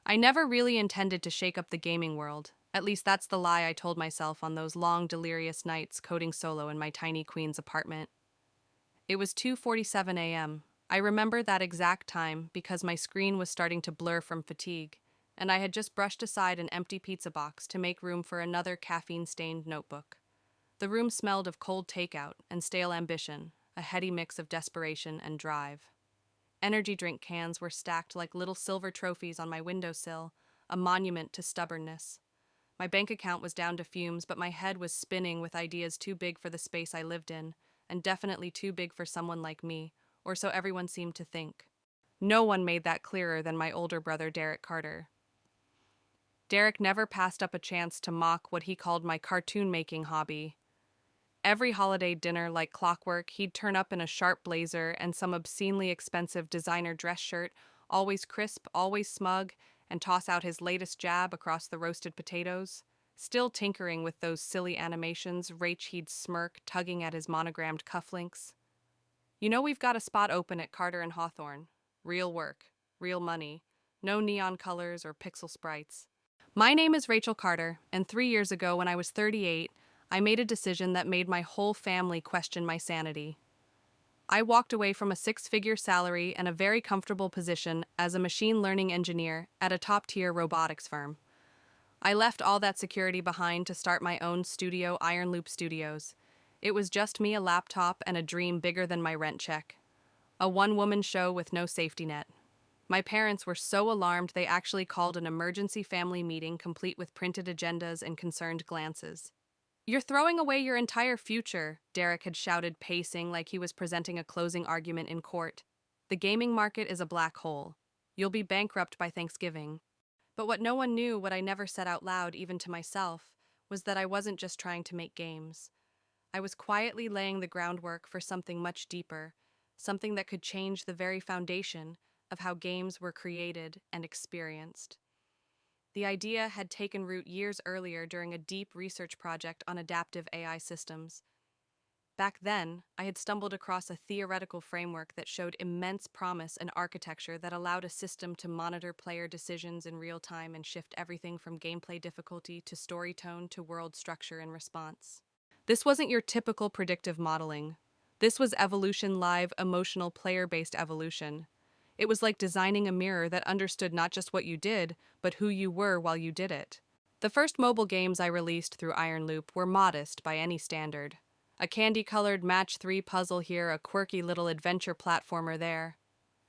I never really intended to shake up the gaming world. At least that's the lie I told myself on those long, delirious nights coding solo in my tiny Queens apartment. It was 2:47 a.m. I remember that exact time because my screen was starting to blur from fatigue, and I had just brushed aside an empty pizza box to make room for another caffeine-stained notebook. The room smelled of cold takeout and stale ambition, a heady mix of desperation and drive. Energy drink cans were stacked like little silver trophies on my windowsill, a monument to stubbornness. My bank account was down to fumes, but my head was spinning with ideas too big for the space I lived in, and definitely too big for someone like me, or so everyone seemed to think. No one made that clearer than my older brother, Derek Carter. Derek never passed up a chance to mock what he called my cartoon making hobby. Every holiday dinner, like clockwork, he'd turn up in a sharp blazer and some obscenely expensive designer dress shirt, always crisp, always smug, and toss out his latest jab across the roasted potatoes. Still tinkering with those silly animations, Rach he'd smirk, tugging at his monogrammed cufflinks. You know we've got a spot open at Carter and Hawthorne. Real work, real money, no neon colors or pixel sprites. My name is Rachel Carter, and 3 years ago when I was 38, I made a decision that made my whole family question my sanity. I walked away from a six-figure salary and a very comfortable position as a machine learning engineer at a top-tier robotics firm. I left all that security behind to start my own studio, Iron Loop Studios. It was just me, a laptop, and a dream bigger than my rent check. A one-woman show with no safety net. My parents were so alarmed they actually called an emergency family meeting complete with printed agendas and concerned glances. "You're throwing away your entire future," Derek had shouted, pacing like he was presenting a closing argument in court. "The gaming market is a black hole. You'll be bankrupt by Thanksgiving." But what no one knew, what I never said out loud, even to myself, was that I wasn't just trying to make games. I was quietly laying the groundwork for something much deeper, something that could change the very foundation of how games were created and experienced. The idea had taken root years earlier during a deep research project on adaptive AI systems. Back then, I had stumbled across a theoretical framework that showed immense promise and architecture that allowed a system to monitor player decisions in real time and shift everything from gameplay difficulty to story tone to world structure and response. This wasn't your typical predictive modeling. This was evolution live, emotional, player-based evolution. It was like designing a mirror that understood not just what you did, but who you were while you did it. The first mobile games I released through Iron Loop were modest by any standard. A candy-colored match-3 puzzle here, a quirky little adventure platformer there.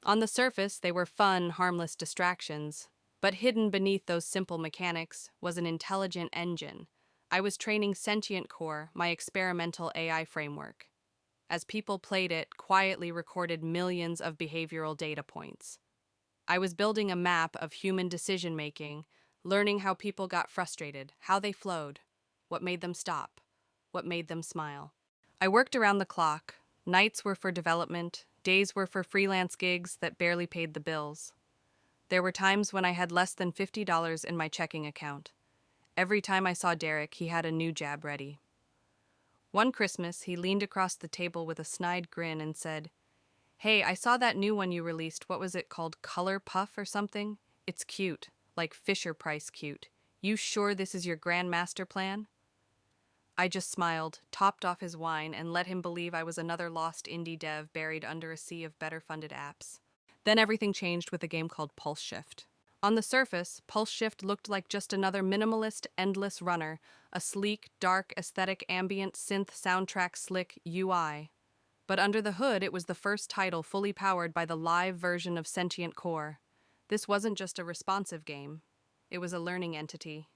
On the surface, they were fun, harmless distractions. But hidden beneath those simple mechanics was an intelligent engine. I was training Sentient Core, my experimental AI framework. As people played it, quietly recorded millions of behavioral data points. I was building a map of human decision-making, learning how people got frustrated, how they flowed, what made them stop, what made them smile. I worked around the clock. Nights were for development, days were for freelance gigs that barely paid the bills. There were times when I had less than $50 in my checking account. Every time I saw Derek, he had a new jab ready. One Christmas, he leaned across the table with a snide grin and said, "Hey, I saw that new one you released. What was it called? Color Puff or something? It's cute, like Fisher-Price cute. You sure this is your grand master plan?" I just smiled, topped off his wine, and let him believe I was another lost indie dev buried under a sea of better-funded apps. Then everything changed with a game called Pulse Shift. On the surface, Pulse Shift looked like just another minimalist, endless runner, a sleek, dark, aesthetic ambient synth soundtrack slick UI. But under the hood, it was the first title fully powered by the live version of Sentient Core. This wasn't just a responsive game. It was a learning entity.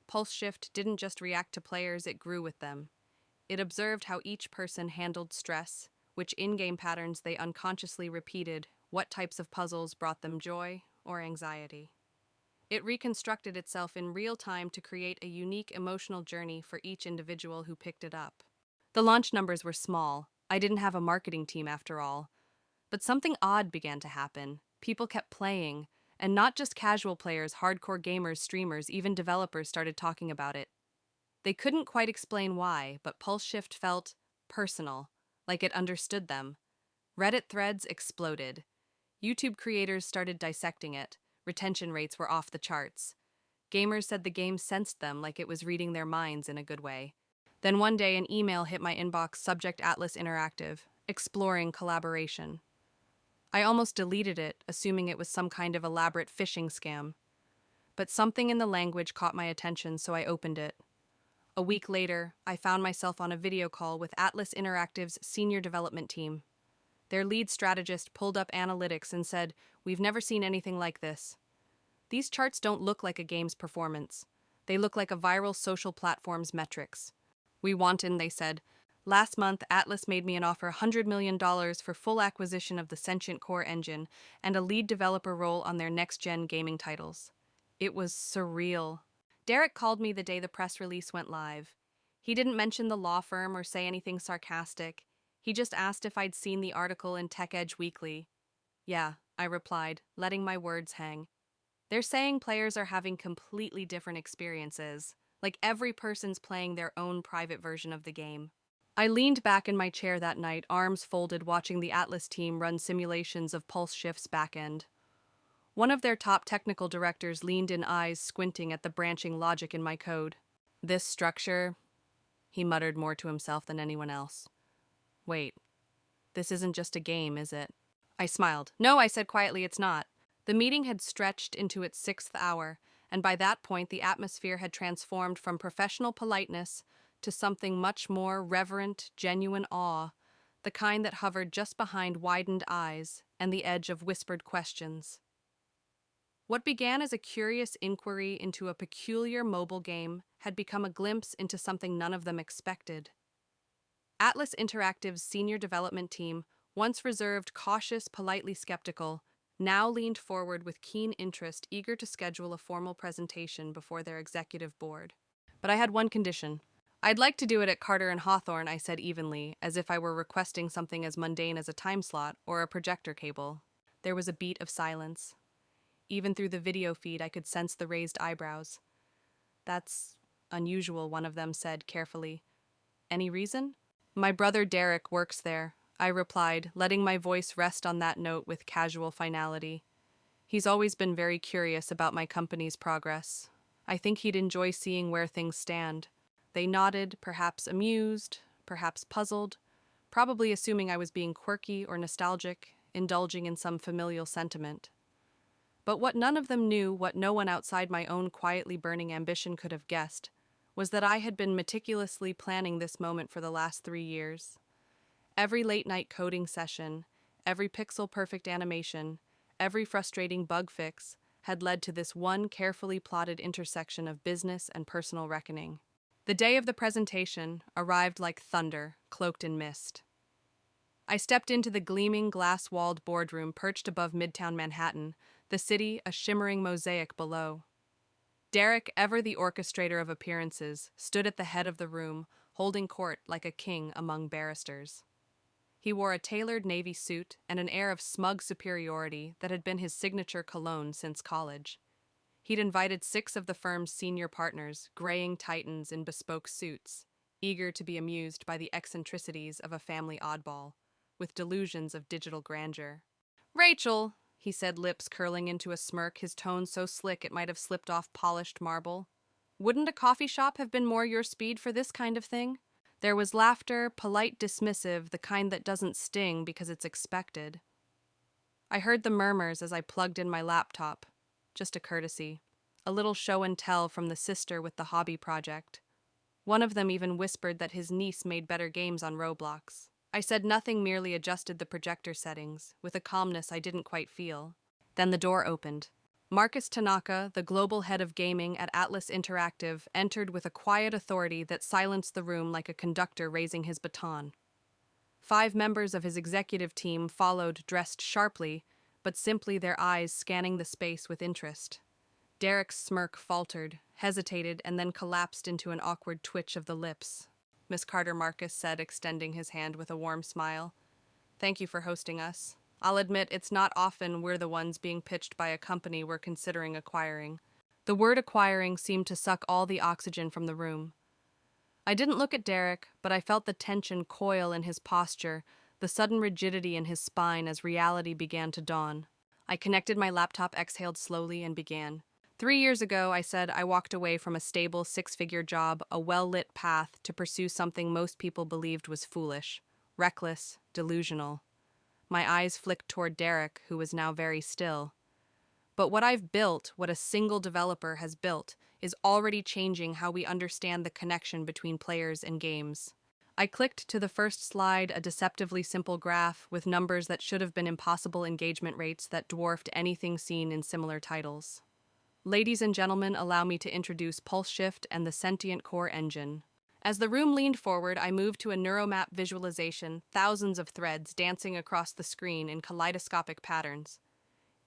Pulse Shift didn't just react to players, it grew with them. It observed how each person handled stress, which in-game patterns they unconsciously repeated, what types of puzzles brought them joy or anxiety. It reconstructed itself in real time to create a unique emotional journey for each individual who picked it up. The launch numbers were small. I didn't have a marketing team after all. But something odd began to happen. People kept playing, and not just casual players, hardcore gamers, streamers, even developers started talking about it. They couldn't quite explain why, but Pulse Shift felt personal, like it understood them. Reddit threads exploded. YouTube creators started dissecting it, Retention rates were off the charts. Gamers said the game sensed them like it was reading their minds in a good way. Then one day an email hit my inbox, subject Atlas Interactive, exploring collaboration. I almost deleted it, assuming it was some kind of elaborate phishing scam. But something in the language caught my attention, so I opened it. A week later, I found myself on a video call with Atlas Interactive's senior development team. Their lead strategist pulled up analytics and said, "We've never seen anything like this. These charts don't look like a game's performance. They look like a viral social platform's metrics. We want in," they said. "Last month, Atlas made me an offer $100 million for full acquisition of the Sentient Core engine and a lead developer role on their next-gen gaming titles." It was surreal. Derek called me the day the press release went live. He didn't mention the law firm or say anything sarcastic. He just asked if I'd seen the article in Tech Edge Weekly. "Yeah," I replied, letting my words hang. "They're saying players are having completely different experiences, like every person's playing their own private version of the game." I leaned back in my chair that night, arms folded, watching the Atlas team run simulations of Pulse Shift's backend. One of their top technical directors leaned in, eyes squinting at the branching logic in my code. "This structure," he muttered more to himself than anyone else. "Wait, this isn't just a game, is it?" I smiled. "No," I said quietly, "it's not." The meeting had stretched into its 6th hour, and by that point the atmosphere had transformed from professional politeness to something much more reverent, genuine awe, the kind that hovered just behind widened eyes and the edge of whispered questions. What began as a curious inquiry into a peculiar mobile game had become a glimpse into something none of them expected. Atlas Interactive's senior development team, once reserved, cautious, politely skeptical, now leaned forward with keen interest, eager to schedule a formal presentation before their executive board. "But I had one condition. I'd like to do it at Carter and Hawthorne," I said evenly, as if I were requesting something as mundane as a time slot or a projector cable. There was a beat of silence. Even through the video feed, I could sense the raised eyebrows. "That's unusual," one of them said carefully. "Any reason?" "My brother Derek works there," I replied, letting my voice rest on that note with casual finality. "He's always been very curious about my company's progress. I think he'd enjoy seeing where things stand." They nodded, perhaps amused, perhaps puzzled, probably assuming I was being quirky or nostalgic, indulging in some familial sentiment. But what none of them knew, what no one outside my own quietly burning ambition could have guessed, was that I had been meticulously planning this moment for the last 3 years. Every late-night coding session, every pixel-perfect animation, every frustrating bug fix had led to this one carefully plotted intersection of business and personal reckoning. The day of the presentation arrived like thunder, cloaked in mist. I stepped into the gleaming, glass-walled boardroom perched above Midtown Manhattan, the city a shimmering mosaic below. Derek, ever the orchestrator of appearances, stood at the head of the room, holding court like a king among barristers. He wore a tailored navy suit and an air of smug superiority that had been his signature cologne since college. He'd invited 6 of the firm's senior partners, graying titans in bespoke suits, eager to be amused by the eccentricities of a family oddball, with delusions of digital grandeur. "Rachel," he said, lips curling into a smirk, his tone so slick it might have slipped off polished marble, "wouldn't a coffee shop have been more your speed for this kind of thing?" There was laughter, polite, dismissive, the kind that doesn't sting because it's expected. I heard the murmurs as I plugged in my laptop. Just a courtesy. A little show and tell from the sister with the hobby project. One of them even whispered that his niece made better games on Roblox. I said nothing, merely adjusted the projector settings, with a calmness I didn't quite feel. Then the door opened. Marcus Tanaka, the global head of gaming at Atlas Interactive, entered with a quiet authority that silenced the room like a conductor raising his baton. 5 members of his executive team followed, dressed sharply, but simply, their eyes scanning the space with interest. Derek's smirk faltered, hesitated, and then collapsed into an awkward twitch of the lips. "Miss Carter," Marcus said, extending his hand with a warm smile. "Thank you for hosting us. I'll admit it's not often we're the ones being pitched by a company we're considering acquiring." The word acquiring seemed to suck all the oxygen from the room. I didn't look at Derek, but I felt the tension coil in his posture, the sudden rigidity in his spine as reality began to dawn. I connected my laptop, exhaled slowly, and began. 3 years ago, I said I walked away from a stable six-figure job, a well-lit path to pursue something most people believed was foolish, reckless, delusional. My eyes flicked toward Derek, who was now very still. But what I've built, what a single developer has built, is already changing how we understand the connection between players and games. I clicked to the first slide, a deceptively simple graph with numbers that should have been impossible engagement rates that dwarfed anything seen in similar titles. Ladies and gentlemen, allow me to introduce Pulse Shift and the Sentient Core Engine. As the room leaned forward, I moved to a neuromap visualization, thousands of threads dancing across the screen in kaleidoscopic patterns.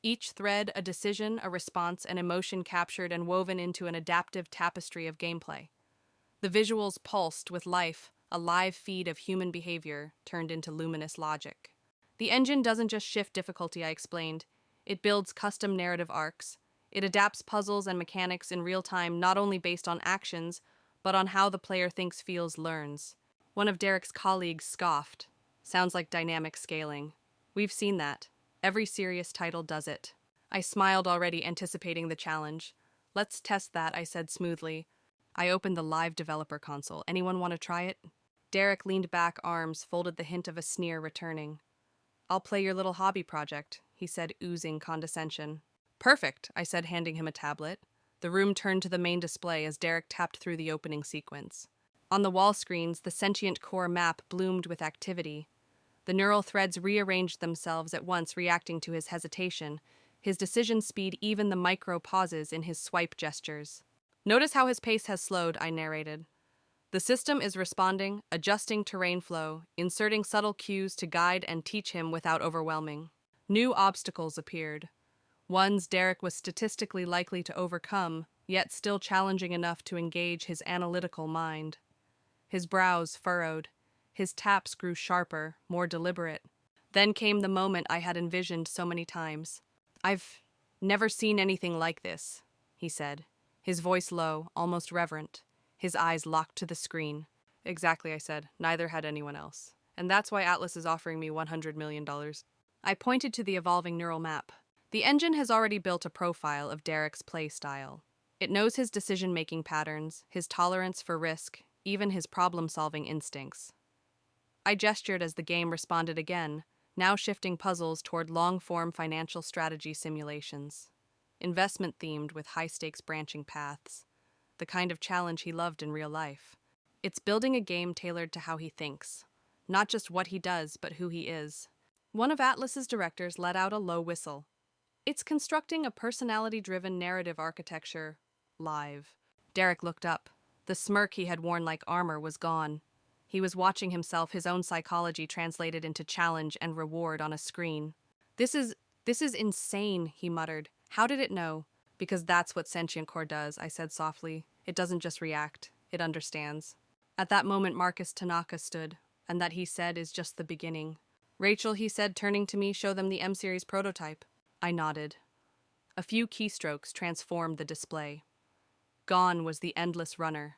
Each thread a decision, a response, an emotion captured and woven into an adaptive tapestry of gameplay. The visuals pulsed with life, a live feed of human behavior turned into luminous logic. The engine doesn't just shift difficulty, I explained. It builds custom narrative arcs. It adapts puzzles and mechanics in real time, not only based on actions, but on how the player thinks, feels, learns. One of Derek's colleagues scoffed. Sounds like dynamic scaling. We've seen that. Every serious title does it. I smiled, already anticipating the challenge. Let's test that, I said smoothly. I opened the live developer console. Anyone want to try it? Derek leaned back, arms folded, the hint of a sneer returning. I'll play your little hobby project, he said, oozing condescension. Perfect, I said, handing him a tablet. The room turned to the main display as Derek tapped through the opening sequence. On the wall screens, the sentient core map bloomed with activity. The neural threads rearranged themselves at once, reacting to his hesitation, his decision speed, even the micro pauses in his swipe gestures. Notice how his pace has slowed, I narrated. The system is responding, adjusting terrain flow, inserting subtle cues to guide and teach him without overwhelming. New obstacles appeared. Ones Derek was statistically likely to overcome, yet still challenging enough to engage his analytical mind. His brows furrowed. His taps grew sharper, more deliberate. Then came the moment I had envisioned so many times. I've never seen anything like this, he said, his voice low, almost reverent, his eyes locked to the screen. Exactly, I said. Neither had anyone else. And that's why Atlas is offering me $100 million. I pointed to the evolving neural map. The engine has already built a profile of Derek's play style. It knows his decision-making patterns, his tolerance for risk, even his problem-solving instincts. I gestured as the game responded again, now shifting puzzles toward long-form financial strategy simulations. Investment-themed with high-stakes branching paths. The kind of challenge he loved in real life. It's building a game tailored to how he thinks. Not just what he does, but who he is. One of Atlas's directors let out a low whistle. It's constructing a personality-driven narrative architecture live. Derek looked up. The smirk he had worn like armor was gone. He was watching himself, his own psychology translated into challenge and reward on a screen. This is insane, he muttered. How did it know? Because that's what Sentient Core does, I said softly. It doesn't just react, it understands. At that moment, Marcus Tanaka stood, and that he said is just the beginning. Rachel, he said, turning to me, show them the M-Series prototype. I nodded. A few keystrokes transformed the display. Gone was the endless runner.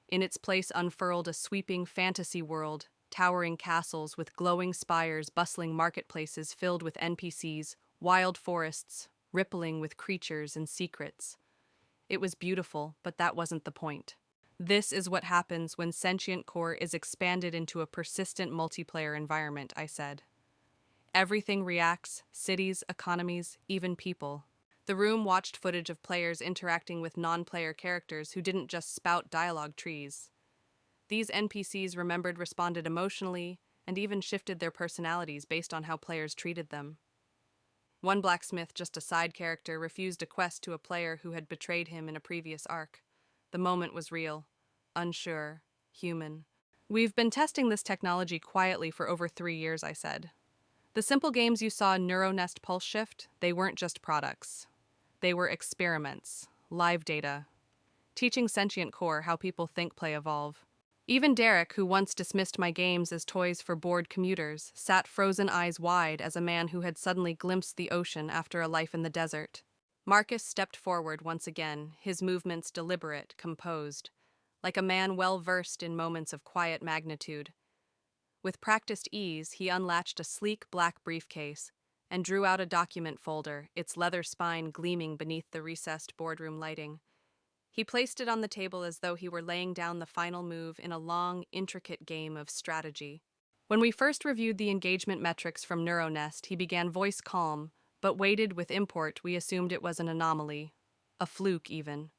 In its place unfurled a sweeping fantasy world, towering castles with glowing spires, bustling marketplaces filled with NPCs, wild forests, rippling with creatures and secrets. It was beautiful, but that wasn't the point. This is what happens when Sentient Core is expanded into a persistent multiplayer environment, I said. Everything reacts, cities, economies, even people. The room watched footage of players interacting with non-player characters who didn't just spout dialogue trees. These NPCs remembered, responded emotionally, and even shifted their personalities based on how players treated them. One blacksmith, just a side character, refused a quest to a player who had betrayed him in a previous arc. The moment was real, unsure, human. We've been testing this technology quietly for over 3 years, I said. The simple games you saw in NeuroNest Pulse Shift, they weren't just products. They were experiments, live data, teaching Sentient Core how people think, play, evolve. Even Derek, who once dismissed my games as toys for bored commuters, sat frozen eyes wide as a man who had suddenly glimpsed the ocean after a life in the desert. Marcus stepped forward once again, his movements deliberate, composed, like a man well-versed in moments of quiet magnitude. With practiced ease, he unlatched a sleek black briefcase, and drew out a document folder, its leather spine gleaming beneath the recessed boardroom lighting. He placed it on the table as though he were laying down the final move in a long, intricate game of strategy. When we first reviewed the engagement metrics from Neuronest, he began voice calm, but weighted with import. We assumed it was an anomaly, a fluke even.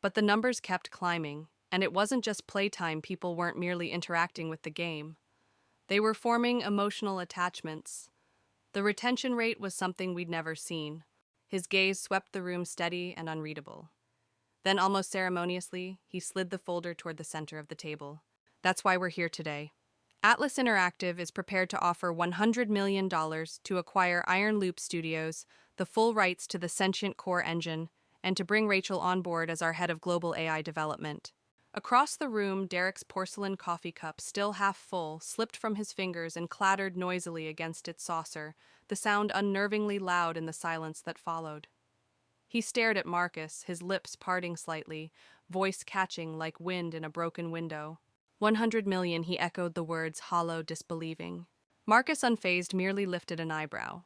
But the numbers kept climbing, and it wasn't just playtime. People weren't merely interacting with the game. They were forming emotional attachments. The retention rate was something we'd never seen. His gaze swept the room steady and unreadable. Then, almost ceremoniously, he slid the folder toward the center of the table. That's why we're here today. Atlas Interactive is prepared to offer $100 million to acquire Iron Loop Studios, the full rights to the Sentient Core engine, and to bring Rachel on board as our head of global AI development. Across the room, Derek's porcelain coffee cup, still half full, slipped from his fingers and clattered noisily against its saucer, the sound unnervingly loud in the silence that followed. He stared at Marcus, his lips parting slightly, voice catching like wind in a broken window. 100 million, he echoed the words, hollow, disbelieving. Marcus, unfazed, merely lifted an eyebrow.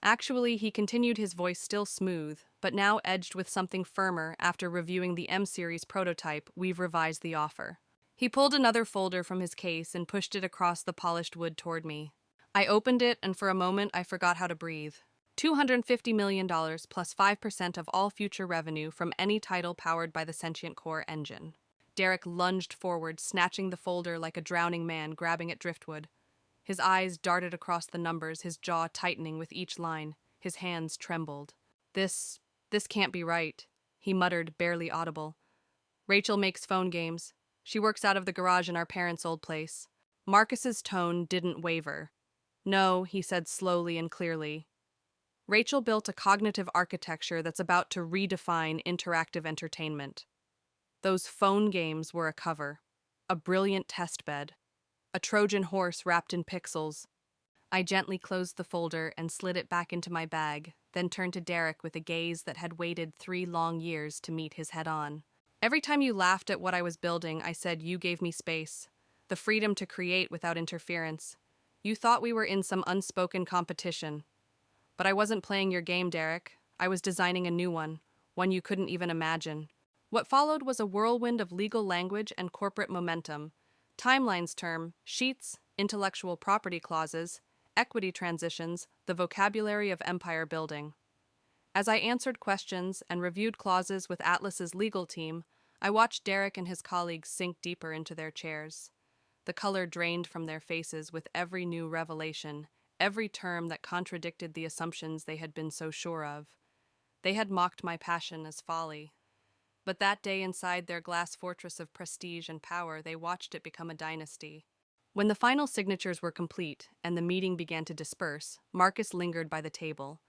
Actually, he continued, his voice still smooth, but now edged with something firmer. After reviewing the M-Series prototype, we've revised the offer. He pulled another folder from his case and pushed it across the polished wood toward me. I opened it, and for a moment I forgot how to breathe. $250 million plus 5% of all future revenue from any title powered by the Sentient Core engine. Derek lunged forward, snatching the folder like a drowning man grabbing at driftwood. His eyes darted across the numbers, his jaw tightening with each line. His hands trembled. This can't be right, he muttered, barely audible. Rachel makes phone games. She works out of the garage in our parents' old place. Marcus's tone didn't waver. No, he said slowly and clearly. Rachel built a cognitive architecture that's about to redefine interactive entertainment. Those phone games were a cover, a brilliant test bed, a Trojan horse wrapped in pixels. I gently closed the folder and slid it back into my bag, then turned to Derek with a gaze that had waited 3 long years to meet his head-on. Every time you laughed at what I was building, I said you gave me space, the freedom to create without interference. You thought we were in some unspoken competition. But I wasn't playing your game, Derek. I was designing a new one you couldn't even imagine. What followed was a whirlwind of legal language and corporate momentum. Timelines term, sheets, intellectual property clauses, equity transitions, the vocabulary of empire building. As I answered questions and reviewed clauses with Atlas's legal team, I watched Derek and his colleagues sink deeper into their chairs. The color drained from their faces with every new revelation, every term that contradicted the assumptions they had been so sure of. They had mocked my passion as folly. But that day inside their glass fortress of prestige and power, they watched it become a dynasty. When the final signatures were complete and the meeting began to disperse, Marcus lingered by the table.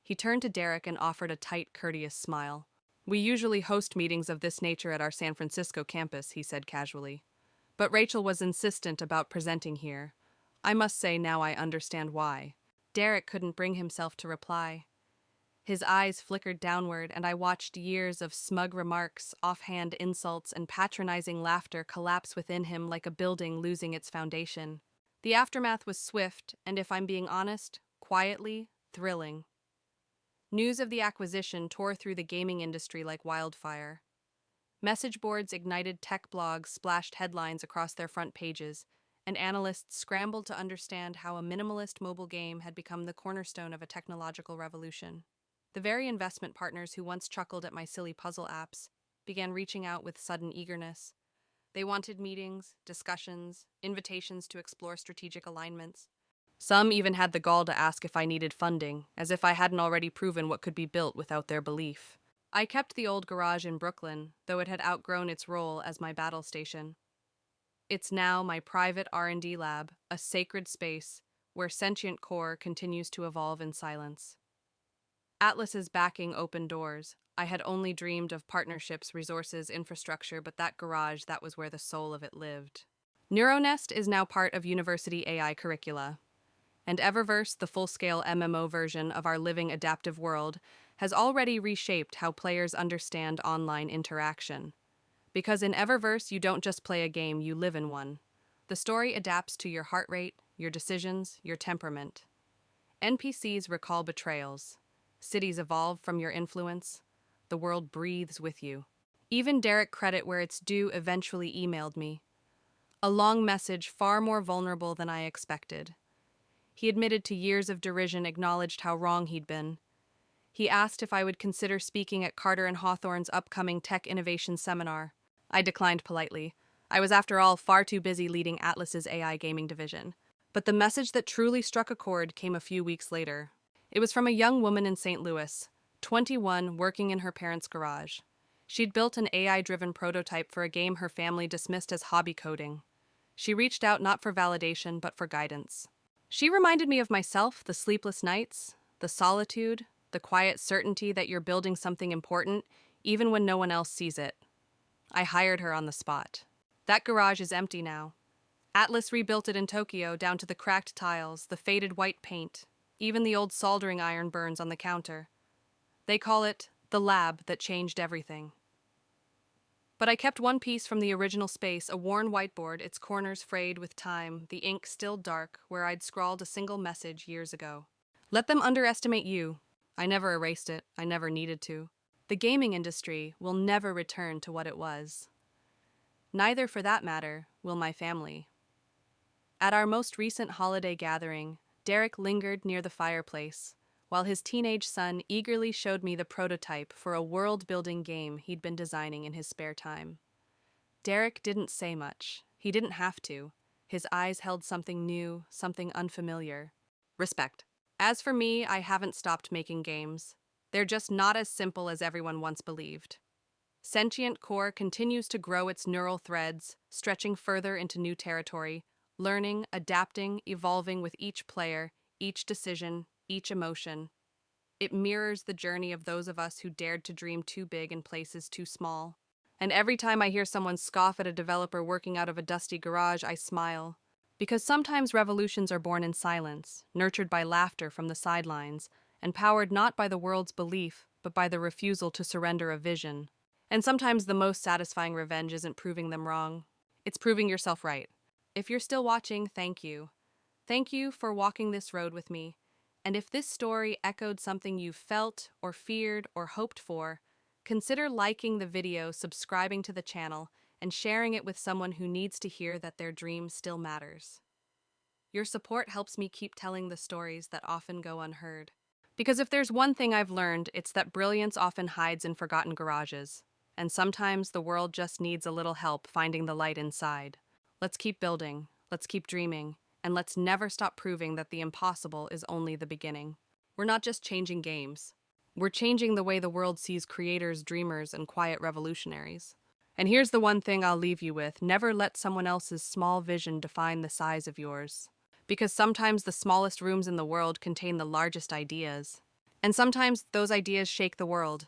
He turned to Derek and offered a tight, courteous smile. We usually host meetings of this nature at our San Francisco campus, he said casually. But Rachel was insistent about presenting here. I must say now I understand why. Derek couldn't bring himself to reply. His eyes flickered downward, and I watched years of smug remarks, offhand insults, and patronizing laughter collapse within him like a building losing its foundation. The aftermath was swift, and if I'm being honest, quietly thrilling. News of the acquisition tore through the gaming industry like wildfire. Message boards ignited, tech blogs splashed headlines across their front pages, and analysts scrambled to understand how a minimalist mobile game had become the cornerstone of a technological revolution. The very investment partners who once chuckled at my silly puzzle apps began reaching out with sudden eagerness. They wanted meetings, discussions, invitations to explore strategic alignments. Some even had the gall to ask if I needed funding, as if I hadn't already proven what could be built without their belief. I kept the old garage in Brooklyn, though it had outgrown its role as my battle station. It's now my private R&D lab, a sacred space where Sentient Core continues to evolve in silence. Atlas's backing opened doors. I had only dreamed of partnerships, resources, infrastructure, but that garage, that was where the soul of it lived. Neuronest is now part of university AI curricula, and Eververse, the full-scale MMO version of our living adaptive world, has already reshaped how players understand online interaction. Because in Eververse, you don't just play a game, you live in one. The story adapts to your heart rate, your decisions, your temperament. NPCs recall betrayals. Cities evolve from your influence. The world breathes with you. Even Derek Credit where it's due eventually emailed me. A long message far more vulnerable than I expected. He admitted to years of derision, acknowledged how wrong he'd been. He asked if I would consider speaking at Carter and Hawthorne's upcoming Tech Innovation Seminar. I declined politely. I was, after all, far too busy leading Atlas's AI gaming division. But the message that truly struck a chord came a few weeks later. It was from a young woman in St. Louis, 21, working in her parents' garage. She'd built an AI-driven prototype for a game her family dismissed as hobby coding. She reached out not for validation, but for guidance. She reminded me of myself, the sleepless nights, the solitude, the quiet certainty that you're building something important, even when no one else sees it. I hired her on the spot. That garage is empty now. Atlas rebuilt it in Tokyo down to the cracked tiles, the faded white paint. Even the old soldering iron burns on the counter. They call it the lab that changed everything. But I kept one piece from the original space, a worn whiteboard, its corners frayed with time, the ink still dark, where I'd scrawled a single message years ago. Let them underestimate you. I never erased it. I never needed to. The gaming industry will never return to what it was. Neither, for that matter, will my family. At our most recent holiday gathering, Derek lingered near the fireplace, while his teenage son eagerly showed me the prototype for a world-building game he'd been designing in his spare time. Derek didn't say much. He didn't have to. His eyes held something new, something unfamiliar. Respect. As for me, I haven't stopped making games. They're just not as simple as everyone once believed. Sentient Core continues to grow its neural threads, stretching further into new territory, learning, adapting, evolving with each player, each decision, each emotion. It mirrors the journey of those of us who dared to dream too big in places too small. And every time I hear someone scoff at a developer working out of a dusty garage, I smile. Because sometimes revolutions are born in silence, nurtured by laughter from the sidelines, and powered not by the world's belief, but by the refusal to surrender a vision. And sometimes the most satisfying revenge isn't proving them wrong. It's proving yourself right. If you're still watching, thank you. Thank you for walking this road with me. And if this story echoed something you felt or feared or hoped for, consider liking the video, subscribing to the channel, and sharing it with someone who needs to hear that their dream still matters. Your support helps me keep telling the stories that often go unheard. Because if there's one thing I've learned, it's that brilliance often hides in forgotten garages. And sometimes the world just needs a little help finding the light inside. Let's keep building, let's keep dreaming, and let's never stop proving that the impossible is only the beginning. We're not just changing games. We're changing the way the world sees creators, dreamers, and quiet revolutionaries. And here's the one thing I'll leave you with: never let someone else's small vision define the size of yours. Because sometimes the smallest rooms in the world contain the largest ideas. And sometimes those ideas shake the world.